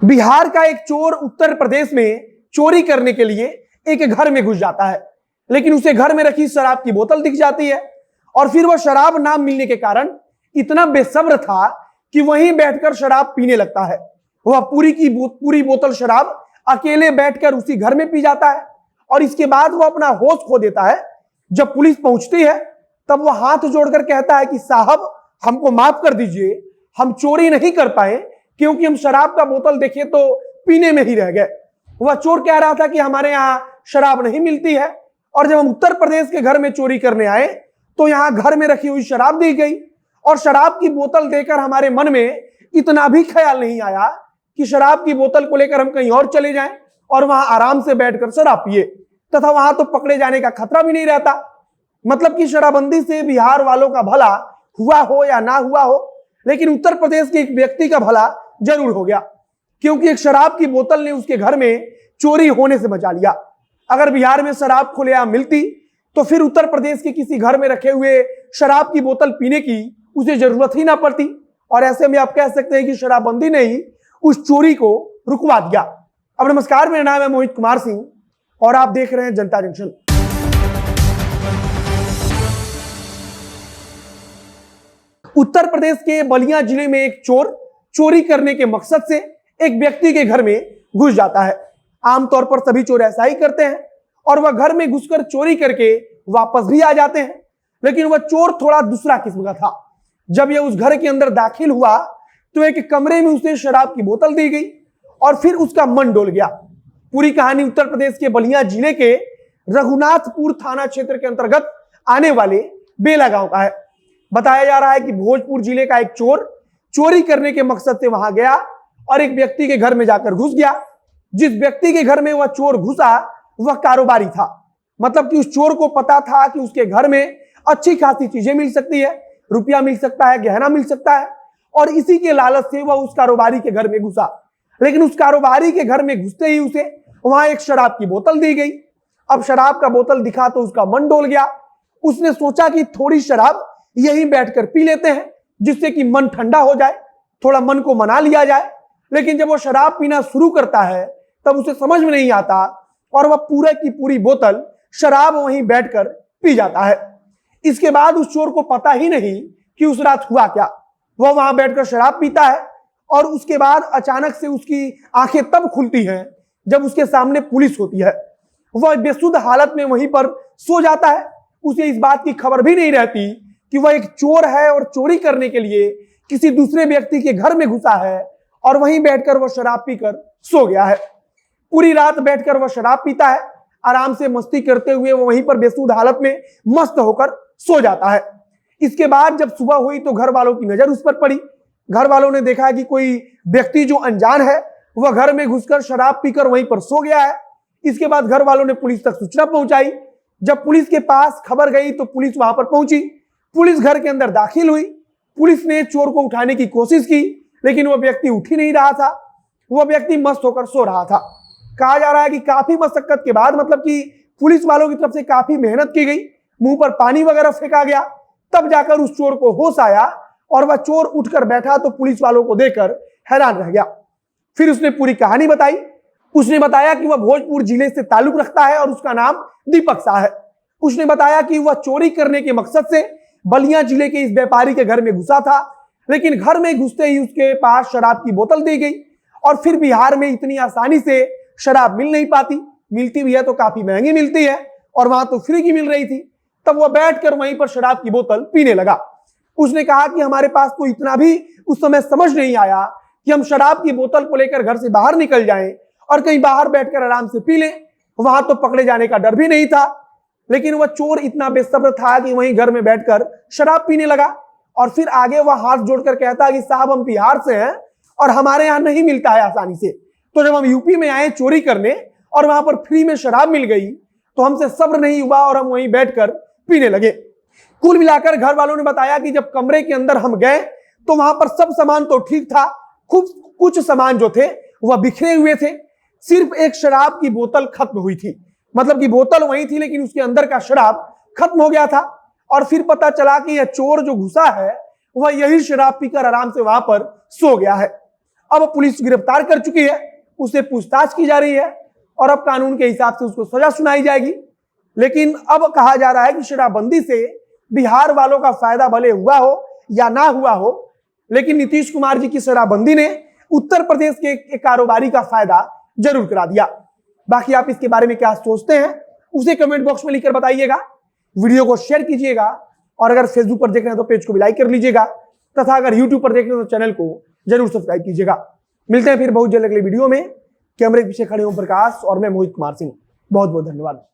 बिहार का एक चोर उत्तर प्रदेश में चोरी करने के लिए एक घर में घुस जाता है, लेकिन उसे घर में रखी शराब की बोतल दिख जाती है और फिर वह शराब ना मिलने के कारण इतना बेसब्र था कि वहीं बैठकर शराब पीने लगता है। वह पूरी बोतल शराब अकेले बैठकर उसी घर में पी जाता है और इसके बाद वह अपना होश खो देता है। जब पुलिस पहुंचती है तब वह हाथ जोड़कर कहता है कि साहब, हमको माफ कर दीजिए, हम चोरी नहीं कर पाए क्योंकि हम शराब का बोतल देखे तो पीने में ही रह गए। वह चोर कह रहा था कि हमारे यहाँ शराब नहीं मिलती है और जब हम उत्तर प्रदेश के घर में चोरी करने आए तो यहाँ घर में रखी हुई शराब दी गई और शराब की बोतल देकर हमारे मन में इतना भी ख्याल नहीं आया कि शराब की बोतल को लेकर हम कहीं और चले जाएं और वहां आराम से बैठकर शराब पिए, तथा वहां तो पकड़े जाने का खतरा भी नहीं रहता। मतलब कि शराबबंदी से बिहार वालों का भला हुआ हो या ना हुआ हो, लेकिन उत्तर प्रदेश के एक व्यक्ति का भला जरूर हो गया, क्योंकि एक शराब की बोतल ने उसके घर में चोरी होने से बचा लिया। अगर बिहार में शराब खुलेआम मिलती तो फिर उत्तर प्रदेश के किसी घर में रखे हुए शराब की बोतल पीने की उसे जरूरत ही ना पड़ती और ऐसे में आप कह सकते हैं कि शराबबंदी ने ही उस चोरी को रुकवा दिया। अब नमस्कार, मेरा नाम है मोहित कुमार सिंह और आप देख रहे हैं जनता जंक्शन। उत्तर प्रदेश के बलिया जिले में एक चोर चोरी करने के मकसद से एक व्यक्ति के घर में घुस जाता है। आमतौर पर सभी चोर ऐसा ही करते हैं और वह घर में घुसकर चोरी करके वापस भी आ जाते हैं, लेकिन वह चोर थोड़ा दूसरा किस्म का था। जब यह उस घर के अंदर दाखिल हुआ तो एक कमरे में उसे शराब की बोतल दी गई और फिर उसका मन डोल गया। पूरी कहानी उत्तर प्रदेश के बलिया जिले के रघुनाथपुर थाना क्षेत्र के अंतर्गत आने वाले बेला गांव का है। बताया जा रहा है कि भोजपुर जिले का एक चोर चोरी करने के मकसद से वहां गया और एक व्यक्ति के घर में जाकर घुस गया। जिस व्यक्ति के घर में वह चोर घुसा वह कारोबारी था। मतलब कि उस चोर को पता था कि उसके घर में अच्छी खासी चीजें मिल सकती है, रुपया मिल सकता है, गहना मिल सकता है, और इसी के लालच से वह उस कारोबारी के घर में घुसा। लेकिन उस कारोबारी के घर में घुसते ही उसे वहां एक शराब की बोतल दी गई। अब शराब का बोतल दिखा तो उसका मन डोल गया। उसने सोचा कि थोड़ी शराब यहीं बैठकर पी लेते हैं जिससे कि मन ठंडा हो जाए, थोड़ा मन को मना लिया जाए। लेकिन जब वो शराब पीना शुरू करता है तब उसे समझ में नहीं आता और वह पूरे की पूरी बोतल शराब वहीं बैठकर पी जाता है। इसके बाद उस चोर को पता ही नहीं कि उस रात हुआ क्या। वह वहां बैठकर शराब पीता है और उसके बाद अचानक से उसकी आंखें तब खुलती हैं जब उसके सामने पुलिस होती है। वह बेसुध हालत में वहीं पर सो जाता है। उसे इस बात की खबर भी नहीं रहती कि वह एक चोर है और चोरी करने के लिए किसी दूसरे व्यक्ति के घर में घुसा है और वहीं बैठकर वह शराब पीकर सो गया है। पूरी रात बैठकर वह शराब पीता है, आराम से मस्ती करते हुए वो वहीं पर बेसुध हालत में मस्त होकर सो जाता है। इसके बाद जब सुबह हुई तो घर वालों की नजर उस पर पड़ी। घर वालों ने देखा कि कोई व्यक्ति जो अनजान है वह घर में घुसकर शराब पीकर वहीं पर सो गया है। इसके बाद घर वालों ने पुलिस तक सूचना पहुंचाई। जब पुलिस के पास खबर गई तो पुलिस वहां पर पहुंची। पुलिस घर के अंदर दाखिल हुई। पुलिस ने चोर को उठाने की कोशिश की, लेकिन वह व्यक्ति उठ ही नहीं रहा था। वह व्यक्ति मस्त होकर सो रहा था। कहा जा रहा है कि काफी मशक्कत के बाद, मतलब कि पुलिस वालों की तरफ से काफी मेहनत की गई, मुंह पर पानी वगैरह फेंका गया, तब जाकर उस चोर को होश आया और वह चोर उठकर बैठा तो पुलिस वालों को देखकर हैरान रह गया। फिर उसने पूरी कहानी बताई। उसने बताया कि वह भोजपुर जिले से ताल्लुक रखता है और उसका नाम दीपक शाह है। उसने बताया कि वह चोरी करने के मकसद से बलिया जिले के इस व्यापारी के घर में घुसा था, लेकिन घर में घुसते ही उसके पास शराब की बोतल दी गई और फिर बिहार में इतनी आसानी से शराब मिल नहीं पाती, मिलती भी है तो काफी महंगी मिलती है और वहां तो फ्री की मिल रही थी। तब वह बैठकर वहीं पर शराब की बोतल पीने लगा। उसने कहा कि हमारे पास तो इतना भी उस समय समझ नहीं आया कि हम शराब की बोतल को लेकर घर से बाहर निकल जाएं और कहीं बाहर बैठकर आराम से पी लें, वहां तो पकड़े जाने का डर भी नहीं था। लेकिन वह चोर इतना बेसब्र था कि वहीं घर में बैठकर शराब पीने लगा और फिर आगे वह हाथ जोड़कर कहता कि साहब, हम बिहार से हैं और हमारे यहाँ नहीं मिलता है आसानी से, तो जब हम यूपी में आए चोरी करने और वहां पर फ्री में शराब मिल गई तो हमसे सब्र नहीं हुआ और हम वहीं बैठकर पीने लगे। कुल मिलाकर घर वालों ने बताया कि जब कमरे के अंदर हम गए तो वहां पर सब सामान तो ठीक था, कुछ सामान जो थे वह बिखरे हुए थे। सिर्फ एक शराब की बोतल खत्म हुई थी। मतलब कि बोतल वही थी लेकिन उसके अंदर का शराब खत्म हो गया था। और फिर पता चला कि यह चोर जो घुसा है वह यही शराब पीकर आराम से वहां पर सो गया है। अब पुलिस गिरफ्तार कर चुकी है, उससे पूछताछ की जा रही है और अब कानून के हिसाब से उसको सजा सुनाई जाएगी। लेकिन अब कहा जा रहा है कि शराबबंदी से बिहार वालों का फायदा भले हुआ हो या ना हुआ हो, लेकिन नीतीश कुमार जी की शराबबंदी ने उत्तर प्रदेश के एक कारोबारी का फायदा जरूर करा दिया। बाकी आप इसके बारे में क्या सोचते हैं उसे कमेंट बॉक्स में लिखकर बताइएगा। वीडियो को शेयर कीजिएगा और अगर फेसबुक पर देख रहे हैं तो पेज को भी लाइक कर लीजिएगा तथा अगर यूट्यूब पर देख रहे हैं तो चैनल को जरूर सब्सक्राइब कीजिएगा। मिलते हैं फिर बहुत जल्द अगले वीडियो में। कैमरे के पीछे खड़े ओम प्रकाश और मैं मोहित कुमार सिंह। बहुत बहुत धन्यवाद।